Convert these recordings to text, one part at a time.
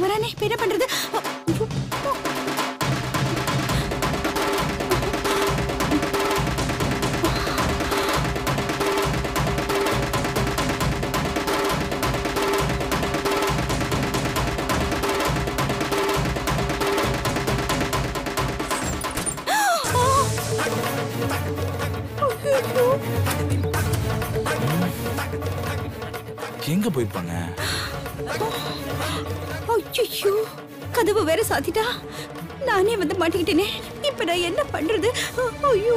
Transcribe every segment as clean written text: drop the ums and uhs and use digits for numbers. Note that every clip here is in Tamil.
வரானே இப்ப என்ன பண்றது? எங்க போயிருப்பாங்க? ஐயோ, கதவு வேற சாத்திட்டா. நானே வந்து மாட்டிக்கிட்டேனே. இப்ப நான் என்ன பண்றது? ஐயோ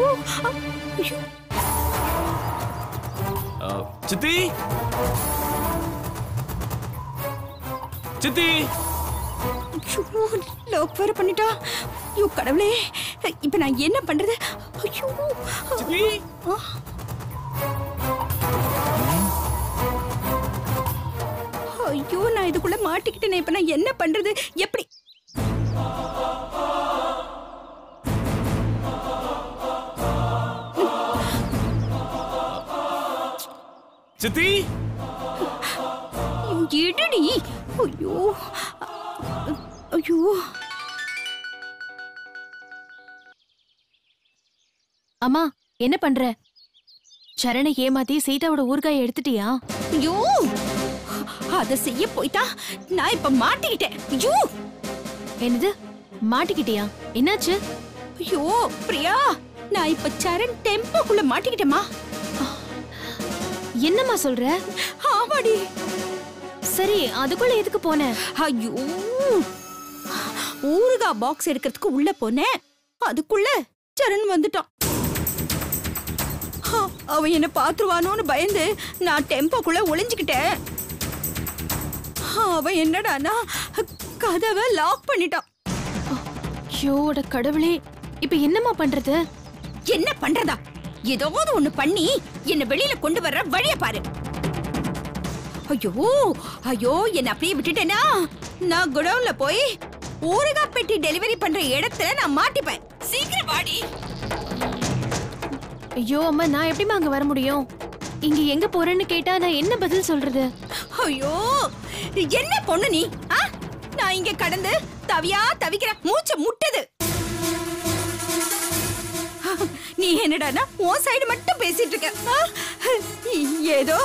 ஐயோ. சித்தி சித்தி, லாக் வேற பண்ணிட்டா. ஐயோ கடவுளே, இப்ப நான் என்ன பண்றது? ஐயோ சித்தி. ஐயோ, நான் இதுக்குள்ள மாட்டிக்கிட்டேனே. இப்ப நான் என்ன பண்றது? எப்படி? சித்தி எடுடி. ஐயோ ஐயோ. அம்மா, என்ன பண்ற? சரணை ஏமாத்தி சீதாவோட ஊர்காயை எடுத்துட்டியா? ஐயோ, அத செய்ய போய்தா நான் இப்ப மாட்டிக்கிட்டேன். ஐயோ. என்னது மாட்டிக்கிட்டியா? என்னாச்சு? ஐயோ பிரியா, நான் இப்ப சரண் டெம்போக்குள்ள மாட்டிக்கிட்டேமா. என்னம்மா சொல்ற? ஆமாடி. சரி, அதுக்குள்ள எதுக்கு போன? ஐயோ, ஊறுகா பாக்ஸ் எடுக்கிறதுக்கு உள்ள போனேன். அதுக்குள்ள சரண் வந்துட்டான். அவன் என்ன பாத்துருவானோன்னு பயந்து நான் டெம்போக்குள்ள ஒளிஞ்சுக்கிட்டேன். அவன் என்னடானா கதவை லாக் பண்ணிட்டான். ஐயோட கடவுளே, இப்ப என்னம்மா பண்றது? என்ன பண்றதா? ஏதாவது ஒண்ணு பண்ணி என்ன வெளியில கொண்டு வர்ற வழிய பாரு. ஐயோ ஐயோ, என்ன அப்படியே விட்டுட்டேனா நான் குடவுன்ல போய் ஊறுகா பெட்டி டெலிவரி பண்ற இடத்துல நான் மாட்டிப்பேன். சீக்கிரம் வாடி. ஐயோ அம்மா, நான் எப்படிமா அங்க வர முடியும்? இங்க எங்க போறேன்னு கேட்டா நான் என்ன பதில் சொல்றது? ஐயோ, என்ன பொண்ணு நீ? நான் இங்க கடந்து தவியா தவிக்கிற, மூச்சு முட்டுது. நீ என்னடானா உன் சைடு மட்டும் பேசிட்டு இருக்க. ஏதோ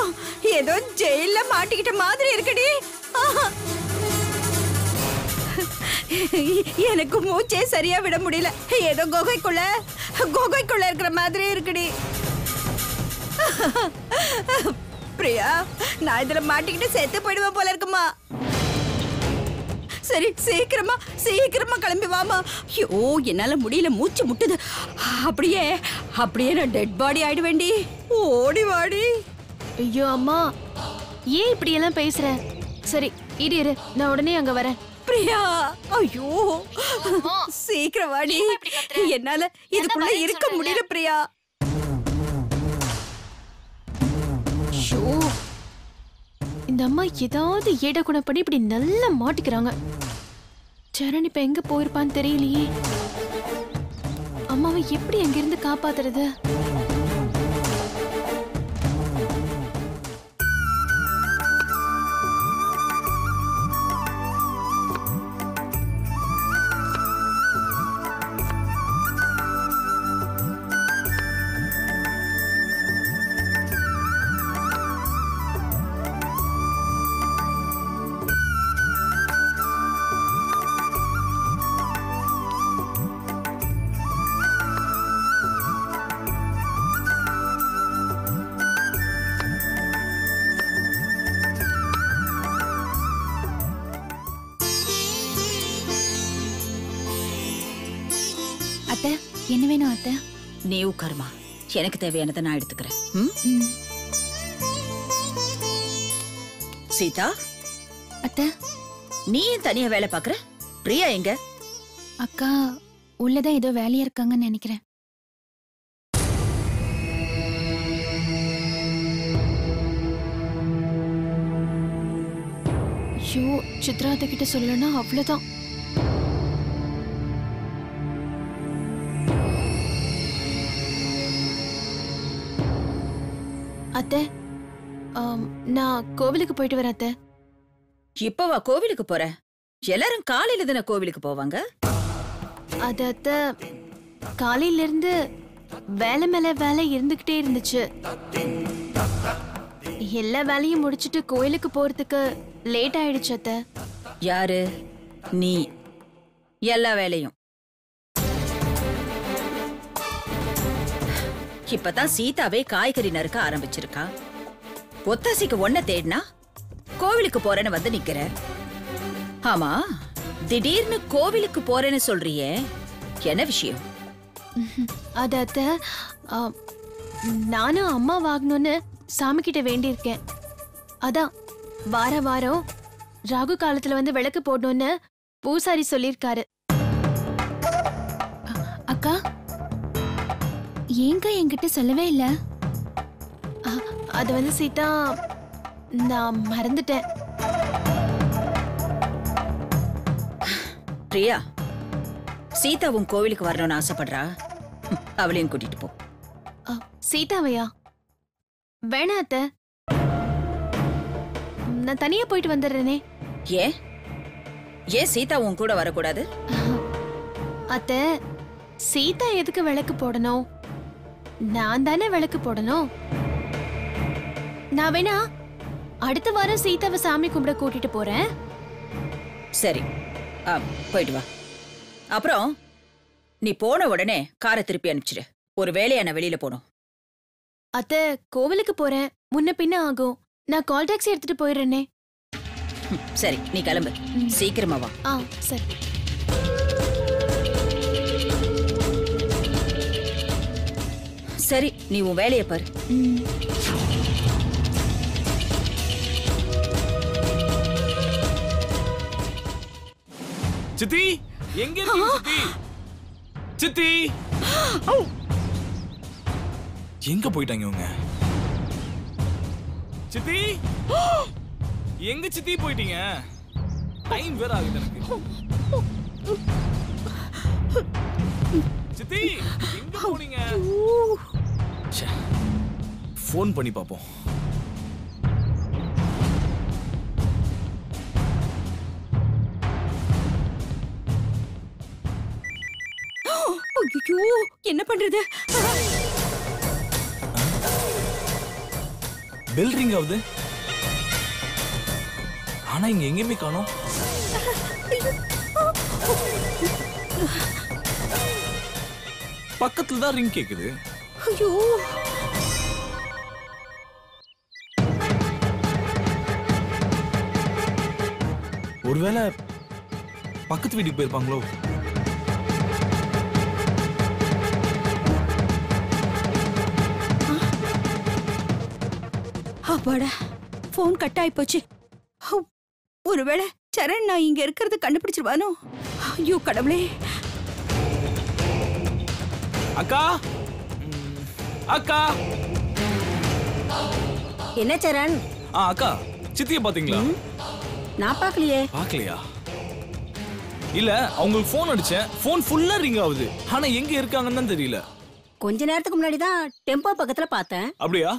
ஏதோ ஜெயில மாட்டிக்கிட்ட மாதிரி இருக்குடி. எனக்கு மூச்சே சரியா விட முடியல. ஏதோ குகைக்குள்ள இருக்கிற மாதிரி இருக்குடி. பிரியா, நான் இதுல மாட்டிக்கிட்டு செத்து போயிடுவேன் போல இருக்குமா. சரி, சீக்கிரமா கிளம்பி வாமா. ஐயோ, என்னால முடியல, மூச்சு முட்டுது. அப்படியே நான் டெட் பாடி ஆயிடுவேண்டி. ஓடி வாடி. ஐயோ அம்மா, ஏன் இப்படி எல்லாம் பேசுற? சரி, இரு, நான் உடனே அங்க வரேன். பிரியா, ஐயோ சீக்கிரம் வாடி. என்னால இதுக்குள்ள இருக்க முடியல பிரியா. இந்த அம்மா ஏதாவது ஏட குணம் பண்ணி இப்படி நல்லா மாட்டிக்கிறாங்க. சரண் இப்ப எங்க போயிருப்பான்னு தெரியலையே. அம்மாவை எப்படி அங்கிருந்து காப்பாத்துறது? அத்தை, என்ன வேணும் அத்தை? நீ உட்காருமா, எனக்கு தேவையானதை நான் எடுத்துக்கிறேன். சீதா. அத்தை, நீ தனியா வேலை பாக்குற? பிரியா எங்க? அக்கா உள்ளதான் ஏதோ வேலையா இருக்காங்கன்னு நினைக்கிறேன். ஐயோ, சித்ரா அத்தை கிட்ட சொல்லலன்னா அவ்வளவுதான். அத்தை, நான் கோவிலுக்கு போயிட்டு வரேன் அத்தை. இப்பவா கோவிலுக்கு போற? எல்லாரும் காலையில தானே கோவிலுக்கு போவாங்க. அது அத்தை, காலையில இருந்து வேலை மேல வேலை இருந்துகிட்டே இருந்துச்சு. எல்லா வேலையும் முடிச்சிட்டு கோயிலுக்கு போறதுக்கு லேட் ஆயிடுச்சு அத்தை. யாரு? நீ எல்லா வேலையும். இப்பதான் சீதாவே காய்கறி நறுக்க ஆரம்பிச்சிருக்கா. ஒத்தாசிக்கு ஒன்ன தேடினா கோவிலுக்கு போறேன்னு வந்து நிக்கிற. ஆமா, திடீர்னு கோவிலுக்கு போறேன்னு சொல்றியே, என்ன விஷயம்? அது அத்தை, நானும் அம்மா வாங்கணும்னு சாமி கிட்ட வேண்டியிருக்கேன். அதான் வார வாரம் ராகு காலத்துல வந்து விளக்கு போடணும்னு பூசாரி சொல்லிருக்காரு. அக்கா ஏங்க என்கிட்ட சொல்லவே இல்ல? அது வந்து சீதா, நான் மறந்துட்டேன். பிரியா, சீதாவும் கோவிலுக்கு வரணும்னு ஆசைப்படுறா. அவளையும் கூட்டிட்டு போ. சீதாவையா? வேணா அத்தை, நான் தனியா போயிட்டு வந்துடுறேனே. ஏன் ஏன் சீதா உன் கூட வரக்கூடாது? அத்தை, சீதா எதுக்கு விளக்கு போடணும்? நான் தானே விளக்கு போடணும். நான் வேணா அடுத்த வாரம் சீதாவை சாமி கும்பிட கூட்டிட்டு போறேன். சரி, போயிட்டு வா. அப்புறம் நீ போன உடனே காரை திருப்பி அனுப்பிச்சிடு. ஒரு வேலையா நான் வெளியில போனோம். அத்தை, கோவிலுக்கு போறேன், முன்ன பின்ன ஆகும். நான் கால் டாக்ஸி எடுத்துட்டு போயிடுறேனே. சரி, நீ கிளம்பு. சீக்கிரமா வா. சரி. சரி, நீ உன் வேலையை பாரு. சித்தி, எங்க இருக்கீங்க சித்தி? சித்தி, எங்க போயிட்டாங்க இவங்க? சித்தி, எங்க சித்தி போயிட்டீங்க? டைம் வேற ஆகுது எனக்கு. சித்தி, எங்க போனீங்க? ஃபோன் பண்ணி பாப்போம். ஐயோ, என்ன பண்றது? பெல் ரிங் ஆகுது. ஆனா இங்க எங்கேயுமே காணோம். பக்கத்துல தான் ரிங் கேக்குது. ஐயோ, ஒருவேளை பக்கத்து வீட்டுக்கு போயிருப்பாங்களோ? அப்பாடா, போன் கட் ஆயி போச்சு. ஒருவேளை சரண் நான் இங்க இருக்கிறது கண்டுபிடிச்சிருவானோ? ஐயோ கடவுளே. அக்கா, அக்கா. என்ன சரண்? அக்கா, சித்திய பாத்தீங்களா? நான் பார்க்கலையே. பார்க்கலையா? இல்ல, அவங்களுக்கு போன் அடிச்சேன். போன் ஃபுல்லா ரிங் ஆகுது. ஆனா எங்க இருக்காங்கன்னு தான் தெரியல. கொஞ்ச நேரத்துக்கு முன்னாடி தான் டெம்போ பக்கத்துல பார்த்தேன். அப்படியா?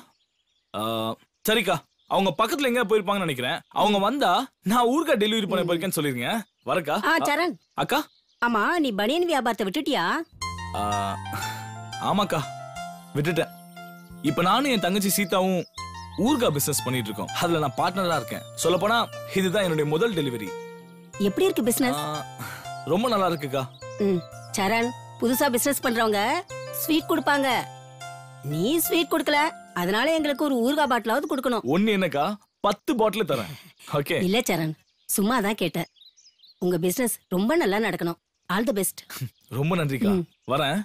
சரிக்கா, அவங்க பக்கத்துல எங்க போயிருப்பாங்கன்னு நினைக்கிறேன். அவங்க வந்தா நான் ஊர்கா டெலிவரி பண்ண போயிருக்கேன்னு சொல்லிருங்க. வரக்கா? சரண். அக்கா, ஆமா, நீ பனியன் வியாபாரத்தை விட்டுட்டியா? ஆமாக்கா, விட்டுட்டேன். இப்ப நானும் என் தங்கச்சி சீதாவும் ஊர்கா பிசினஸ் பண்ணிட்டு இருக்கோம். அதுல நான் பார்ட்னரா இருக்கேன். சொல்லப் போனா இதுதான் என்னுடைய முதல் டெலிவரி. எப்படி இருக்கு பிசினஸ்? ரொம்ப நல்லா இருக்குக்கா. சரண், புதுசா பிசினஸ் பண்றவங்க ஸ்வீட் கொடுப்பாங்க. நீ ஸ்வீட் கொடுக்கல, அதனால எங்களுக்கு ஒரு ஊர்கா பாட்டிலாவது கொடுக்கணும். ஒண்ணு என்னக்கா, 10 பாட்டில் தரேன். ஓகே? இல்ல சரண், சும்மா தான் கேட்டேன். உங்க பிசினஸ் ரொம்ப நல்லா நடக்கணும். All the best. ரொம்ப நன்றிக்கா. வரேன்.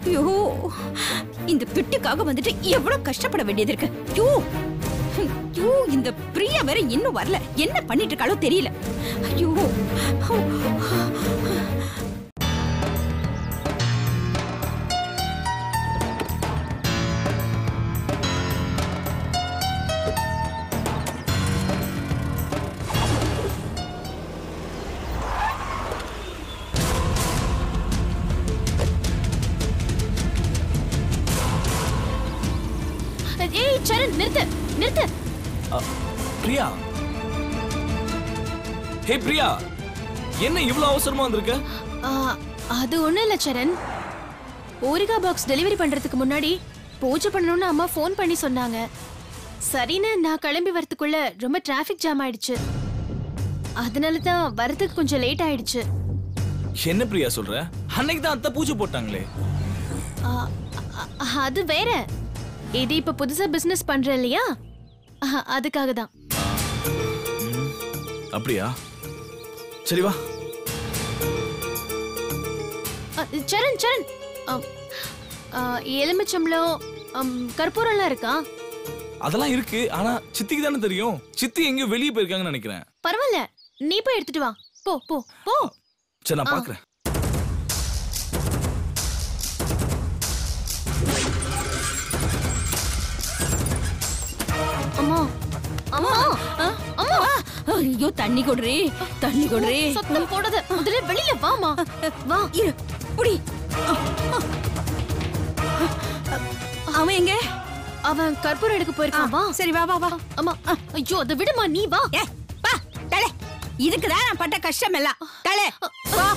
ஐயோ, இந்த பிட்டுக்காக வந்துட்டு எவ்வளவு கஷ்டப்பட வேண்டியது இருக்கு. ஐயோ, ஐயோ, இந்த பிரியா வேற இன்னும் வரல. என்ன பண்ணிட்டு இருக்காளோ தெரியல. ஐயோ, ஏய் சரண், நிறுத்து நிறுத்து. பிரியா, ஹே பிரியா, என்ன இவ்வளவு அவசரமா வந்திருக்க? அது ஒண்ணும் இல்ல சரண். ஊறுகாய் பாக்ஸ் டெலிவரி பண்றதுக்கு முன்னாடி பூஜை பண்ணணும்னு அம்மா ஃபோன் பண்ணி சொன்னாங்க. சரின்னு நான் கிளம்பி வரதுக்குள்ள ரொம்ப டிராஃபிக் ஜாம் ஆயிடுச்சு. அதனால தான் வரதுக்கு கொஞ்சம் லேட் ஆயிடுச்சு. என்ன பிரியா சொல்ற? அன்னைக்கு தான் அத்தை பூஜை போட்டாங்களே. அது வேற. இது இப்ப புதுசா பிசினஸ் பண்ற இல்லையா, அதுக்காக தான். அப்படியா? சரி வா. சரண் சரண், எலுமிச்சம்பளம் கற்பூரம்லாம் இருக்கா? அதெல்லாம் இருக்கு, ஆனா சித்திக்கு தானே தெரியும். சித்தி எங்கேயோ வெளியே போயிருக்காங்கன்னு நினைக்கிறேன். பரவாயில்ல, நீ போய் எடுத்துட்டு வா. போ போ போ. சரி, நான் பாக்குறேன். அம்மா அம்மா அம்மா, ஐயோ தண்ணி கொடுறே, தண்ணி கொடுறே. சத்தம் போடாத, முதல்ல வெளியில வாமா. வா. இரு, புடி. அவன் எங்க? அவன் கற்பூரம் எடுக்க போயிருக்கான். வா. சரி வா வா வா. அம்மா, ஐயோ அத விடுமா, நீ வா. வா தலே, இதுக்குதான் நான் பட்ட கஷ்டம் எல்லாம். தலே வா.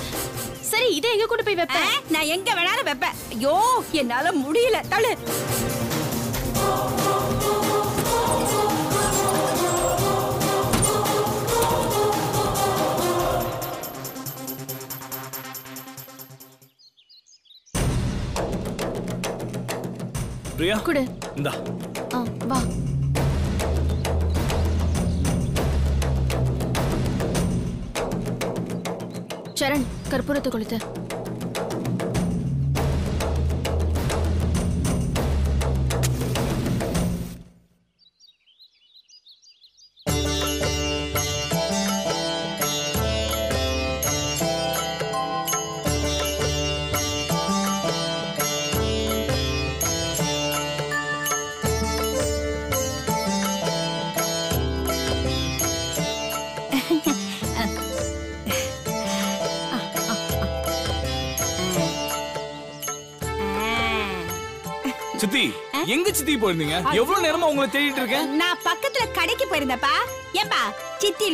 சரி, இதை எங்க கொண்டு போய் வைப்ப? நான் எங்க வேணாலும் வைப்பேன். ஐயோ என்னால முடியல. தலே. பிரியா குடு. இந்தா. வா. சரண், கற்பூரத்தை கொளுத்து. சித்தி, எங்க சித்தி போயிருந்தீங்க? எவ்வளவு நேரமா உங்களை தேடிட்டு இருக்கேன். நான் பக்கத்துல கடைக்கு போயிருந்தப்பா. ஏப்பா சித்தி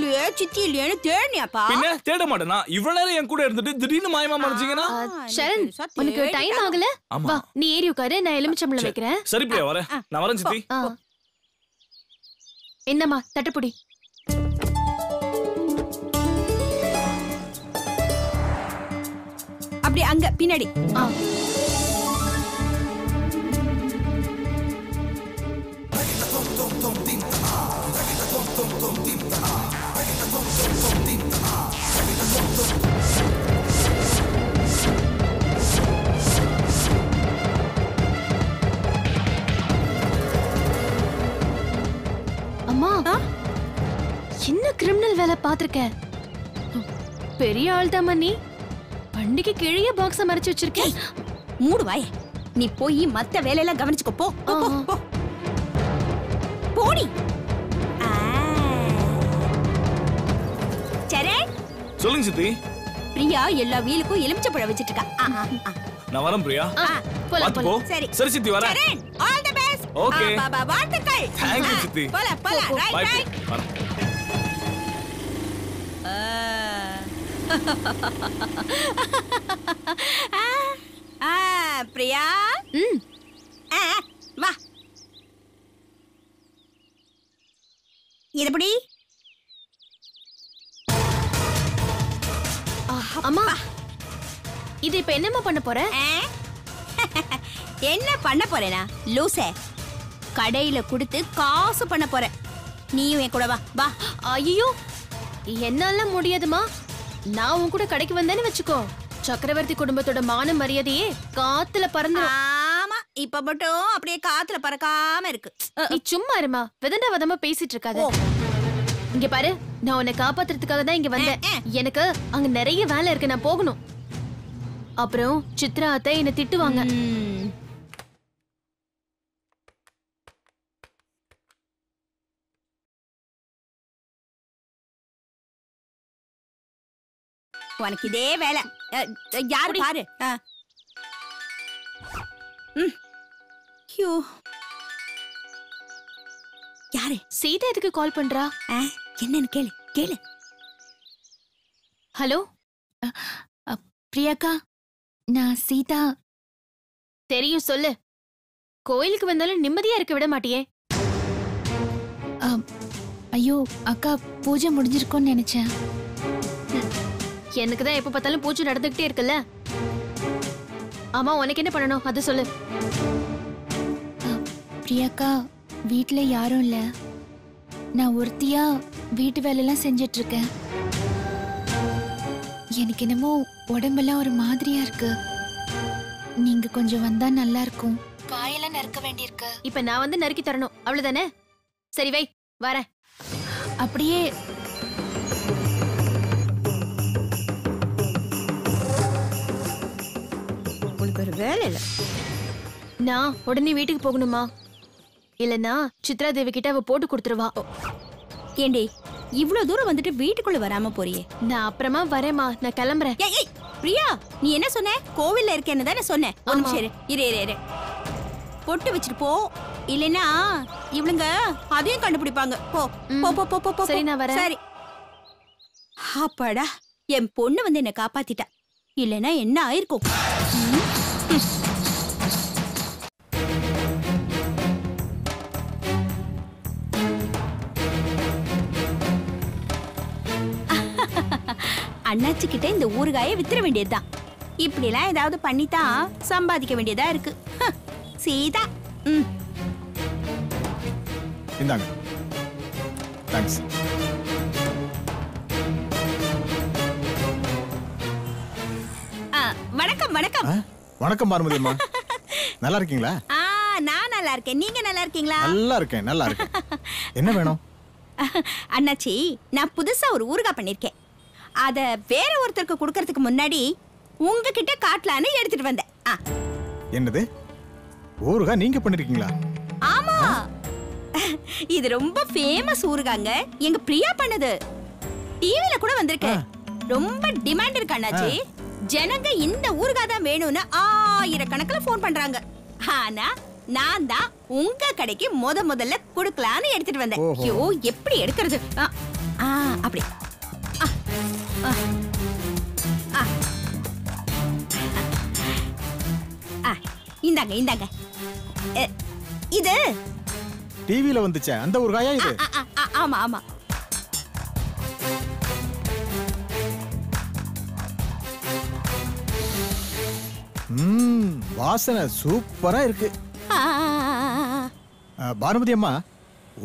இல்லையோன்னு தேடினியாப்பா? பின்ன தேட மாட்டேனா? இவ்வளவு நேரம் என் கூட இருந்துட்டு திடீர்னு மாயமா மறைஞ்சீங்கன்னா? சரண், உனக்கு டைம் ஆகல? ஆமா. வா, நீ ஏறி உட்காரு, நான் எலுமிச்சம்பளம் வைக்கிறேன். சரி பிரியா, வரேன். நான் வரேன் சித்தி. என்னம்மா, தட்டுப்புடி. அப்படி அங்க பின்னாடி. அம்மா, என்ன கிரிமினல் வேலை பாத்திருக்க? பெரிய ஆள் தாமா நீ. வண்டிக்கு கீழே பாக்ஸ மறைச்சு வச்சிருக்கேன். மூடு வாய். நீ போய் மத்த வேலையெல்லாம் கவனிச்சுக்கோ. போ போ, போ, போ. போடி. சரண், சொல்லுங்க சித்தி. பிரியா எல்லா வீலுக்கும் எலுமிச்சப்பழம் வச்சிட்டு இருக்கா. நான் வரேன் பிரியா. போலாம் பாத்து போ. போலாம். சரி. சரி சித்தி, வரேன். Charan, all the best. Okay. வாழ்த்துக்கள். Thank you சித்தி. போலாம் போலாம். Bye right right. பிரியா. வரேன். பிரியா, வா. இதுபடி. அம்மா, இது இப்ப என்னம்மா பண்ண போற? என்ன பண்ண போறேனா லூசே? கடையில கொடுத்து காசு பண்ண போறேன். நீயும் என் கூட வா. வா. ஐயோ, என்னால முடியாதுமா. நான் உன் கூட கடைக்கு வந்தேன்னு வச்சுக்கோ, சக்கரவர்த்தி குடும்பத்தோட மான மரியாதையே காத்துல பறந்துரும். ஆமா, இப்ப மட்டும் அப்படியே காத்துல பறக்காம இருக்கு. நீ சும்மா இருமா, விதண்டா வதமா பேசிட்டு இருக்காத. இங்க பாரு, நான் உன்னை காப்பாத்துறதுக்காக தான் இங்க வந்தேன். எனக்கு அங்க நிறைய வேலை இருக்கு, நான் போகணும். அப்புறம் சித்ரா அத்தை என்ன திட்டுவாங்க. உனக்கு இதே வேலை. யாரு பாரு. யாரு? சீதா எதுக்கு கால் பண்றா? என்னன்னு கேளு கேளு. ஹலோ பிரியாக்கா, நான் சீதா. தெரியும், சொல்லு. கோயிலுக்கு வந்தாலும் நிம்மதியா இருக்க விட மாட்டியே. ஐயோ அக்கா, பூஜை முடிஞ்சிருக்கும்னு நினைச்சேன். எனக்கு தான் எப்ப பார்த்தாலும் பூஜை நடந்துகிட்டே இருக்குல்ல. ஆமா, உனக்கு என்ன பண்ணணும் அது சொல்லு. பிரியாக்கா, வீட்ல யாரும் இல்ல. நான் ஒருத்தியா வீட்டு வேலையெல்லாம் செஞ்சிட்டு இருக்கேன். எனக்கு என்னமோ உடம்பெல்லாம் ஒரு மாதிரியா இருக்கு. நீங்க கொஞ்சம் வந்தா நல்லா இருக்கும். காயெல்லாம் நறுக்க வேண்டியிருக்கு. இப்ப நான் வந்து நறுக்கி தரணும், அவ்வளவுதானே? சரி வை, வரேன். அப்படியே உங்களுக்கு ஒரு வேலை இல்ல. நான் உடனே வீட்டுக்கு போகணுமா? இல்லனா சித்ரா தேவி கிட்ட அவ போட்டு கொடுத்துருவா. ஏண்டி இவ்ளோ தூரம் வந்துட்டு வீட்டுக்குள்ள வராம போறியே? நான் அப்புறமா வரேம்மா, நான் கிளம்புறேன். ஏய் ஏய் பிரியா, நீ என்ன சொன்ன? கோவில்ல இருக்கேன்னு தானே சொன்ன? ஒரு நிமிஷம் இரு. பொட்டு வச்சிட்டு போ, இல்லனா இவளுங்க அதையும் கண்டுபிடிப்பாங்க. போ போ போ போ போ. சரி, நான் வரேன். சரி. அப்பாடா, என் பொண்ணு வந்து என்ன காப்பாத்திட்டா. இல்லனா என்ன ஆயிருக்கும்? அண்ணாச்சி கிட்ட இந்த ஊறுகாயை வித்துற வேண்டியதுதான். இப்படி எல்லாம் ஏதாவது பண்ணித்தான் சம்பாதிக்க வேண்டியதா இருக்கு. சீதா. இந்தாங்க. தேங்க்ஸ். வணக்கம் வணக்கம். வணக்கம் பார்மதி அம்மா. நல்லா இருக்கீங்களா? நான் நல்லா இருக்கேன். நீங்க நல்லா இருக்கீங்களா? நல்லா இருக்கேன். என்ன வேணும்? அண்ணாச்சி, நான் புதுசா ஒரு ஊறுகாய் பண்ணிருக்கேன். அத வேற ஒருத்தருக்கு கொடுக்கறதுக்கு முன்னாடி உங்ககிட்ட காட்டலான்னு எடுத்துட்டு வந்தேன். என்னது? ஊறுகாய் நீங்க பண்ணிருக்கீங்களா? ஆமா, இது ரொம்ப ஃபேமஸ் ஊறுகாங்க. எங்க பிரியா பண்ணது. டிவில கூட வந்திருக்கு. ரொம்ப டிமாண்ட் இருக்கு அண்ணாச்சி. ஜனங்க இந்த ஊறுகாய் தான் வேணும்னு ஆயிரக்கணக்கில் ஃபோன் பண்றாங்க. ஆனா நான் தான் உங்க கடைக்கு முதல்ல கொடுக்கலான்னு எடுத்துட்டு வந்தேன். ஐயோ, எப்படி எடுக்கிறது? அப்படி இந்தாங்க. இது டிவில வந்துச்சே அந்த ஊறுகாயா இது? ஆமா. வாசனை சூப்பரா இருக்கு. பார்மதி அம்மா,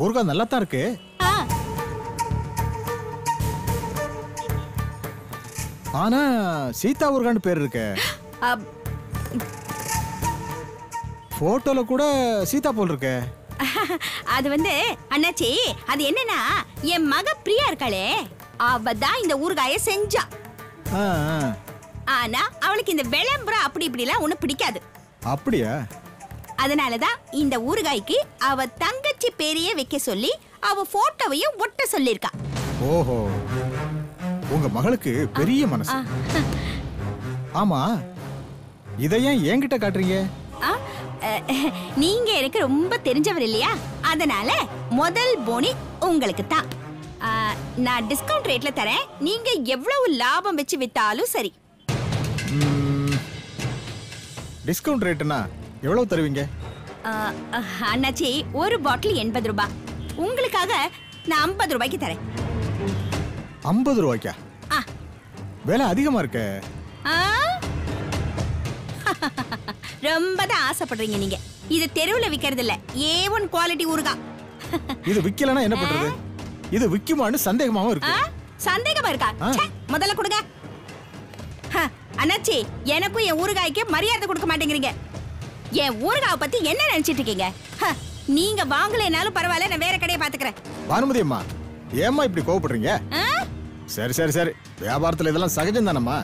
ஊறுகாய் நல்லா தான் இருக்கு. ஆனா சீதா ஊறுகான்னு பேர் இருக்கு. போட்டோல கூட சீதா போல் இருக்கு. அது வந்து அண்ணாச்சி, அது என்னன்னா என் மக பிரியா இருக்காளே, அவ தான் இந்த ஊறுகாயை செஞ்சா. ஆனா அவளுக்கு இந்த விளம்பரம் அப்படி இப்படிலாம் ஒண்ணு பிடிக்காது. அப்படியா? அதனாலதான் இந்த ஊறுகாய்க்கு அவ தங்கச்சி பேரையே வைக்க சொல்லி அவ போட்டோவையும் ஒட்ட சொல்லிருக்கா. ஓஹோ, உங்க மகளுக்கு பெரிய மனசு. ஆமா, இதை ஏன் என்கிட்ட காட்டுறீங்க? நீங்க எனக்கு ரொம்ப தெரிஞ்சவர் இல்லையா, அதனால முதல் போனி உங்களுக்கு தான். நான் டிஸ்கவுண்ட் ரேட்ல தரேன். நீங்க எவ்வளவு லாபம் வச்சு வித்தாலும் சரி. டிஸ்கவுண்ட் ரேட்னா எவ்வளவு தருவீங்க? அண்ணாச்சி, ஒரு பாட்டில் 80 ரூபாய். உங்களுக்காக நான் 50 ரூபாய்க்கு தரேன். 50 ரூபாய்க்கா? விலை அதிகமா இருக்கு. ரொம்ப தான் ஆசைப்படுறீங்க நீங்க. இது தெருவுல விக்கிறது இல்ல, A1 குவாலிட்டி ஊறுகாய். இது விக்கலனா என்ன பண்றது? இது விக்குமான்னு சந்தேகமாவும் இருக்கு. சந்தேகமா இருக்கா? முதல்ல கொடுங்க. அண்ணாச்சி, எனக்கும் என் ஊறுகாய்க்கு மரியாதை கொடுக்க மாட்டேங்கிறீங்க. என் ஊறுகாவை பத்தி என்ன நினைச்சிட்டு இருக்கீங்க? நீங்க வாங்கலைனாலும் பரவாயில்ல, நான் வேற கடையை பாத்துக்கிறேன். பானுமதி அம்மா, ஏம்மா இப்படி கோவப்படுறீங்க? சரி, வியாபாரத்துல இதெல்லாம் சகஜம் தானம்மா.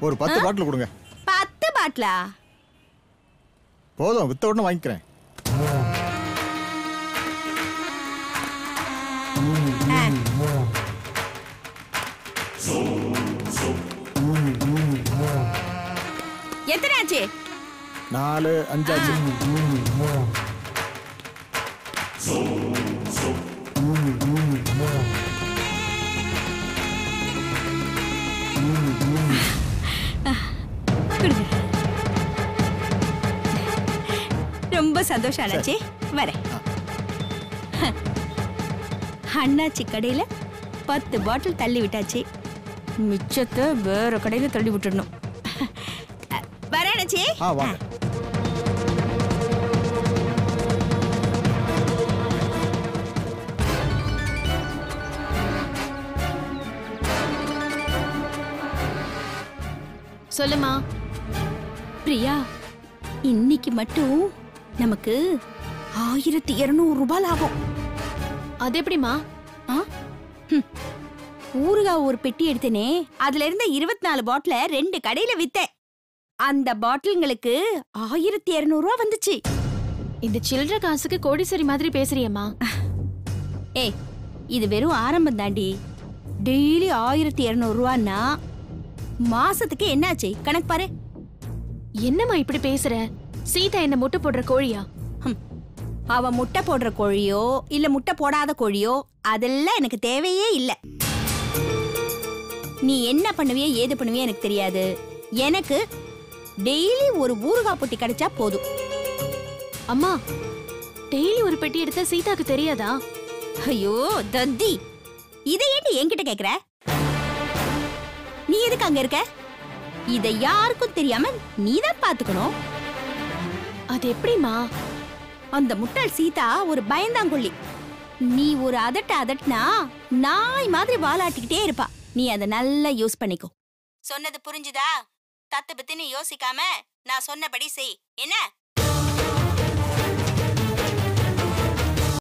ஒரு 10 பாட்டில் கொடுங்க. 10 பாட்டிலா? போதும், வித்த உடனே வாங்கிக்கிறேன். எத்தனை ஆச்சு? 4, 5 ஆச்சு. சந்தோஷம் அண்ணாச்சி. வரேன். அண்ணாச்சி கடையில 10 பாட்டில் தள்ளி விட்டாச்சு. மிச்சத்தை வேற கடையில தள்ளி விட்டுடணும். வரேன் அண்ணாச்சி. வாங்க. சொல்லுமா. பிரியா, இன்னைக்கு மட்டும் நமக்கு 1200 ரூபாய் லாபம். அது எப்படிமா? ஊறுகாய் ஒரு பெட்டி எடுத்தனே, அதுல இருந்த 24 பாட்டில 2 கடையில வித்தேன். அந்த பாட்டில்களுக்கு 1200 ரூபாய் வந்துச்சு. இந்த சில்லற காசுக்கு கோடீஸ்வரி மாதிரி பேசுறியம்மா. ஏய், இது வெறும் ஆரம்பம் தாண்டி. டெய்லி 1200 ரூபான்னா மாசத்துக்கு என்னாச்சு கணக்கு பாரு. என்னம்மா இப்படி பேசுற? சீதா என்ன முட்டை போடுற கோழியா? அவ முட்டை போடுற கோழியோ இல்ல முட்டை போடாத கோழியோ அதெல்லாம் எனக்கு தேவையே இல்ல. நீ என்ன பண்ணுவிய ஏது பண்ணுவிய எனக்கு தெரியாது. எனக்கு டெய்லி ஒரு ஊறுகாய் பொட்டி கிடைச்சா போதும். அம்மா, டெய்லி ஒரு பெட்டி எடுத்தா சீதாக்கு தெரியாதா? ஐயோ தத்தி, இதை ஏன்டி என்கிட்ட கேக்குற? நீ எதுக்கு அங்க இருக்க? இதை யாருக்கும் தெரியாம நீதான் பாத்துக்கணும். அது எப்படிமா? அந்த முட்டாள் சீதா ஒரு பயந்தாங்கொள்ளி. நீ ஒரு அதட்டினா நாய் மாதிரி வாலாட்டிக்கிட்டே இருப்பா. நீ அதை நல்லா யூஸ் பண்ணிக்கோ. சொன்னது புரிஞ்சுதா? தத்து பத்தின்னு யோசிக்காம நான் சொன்னபடி செய். என்ன?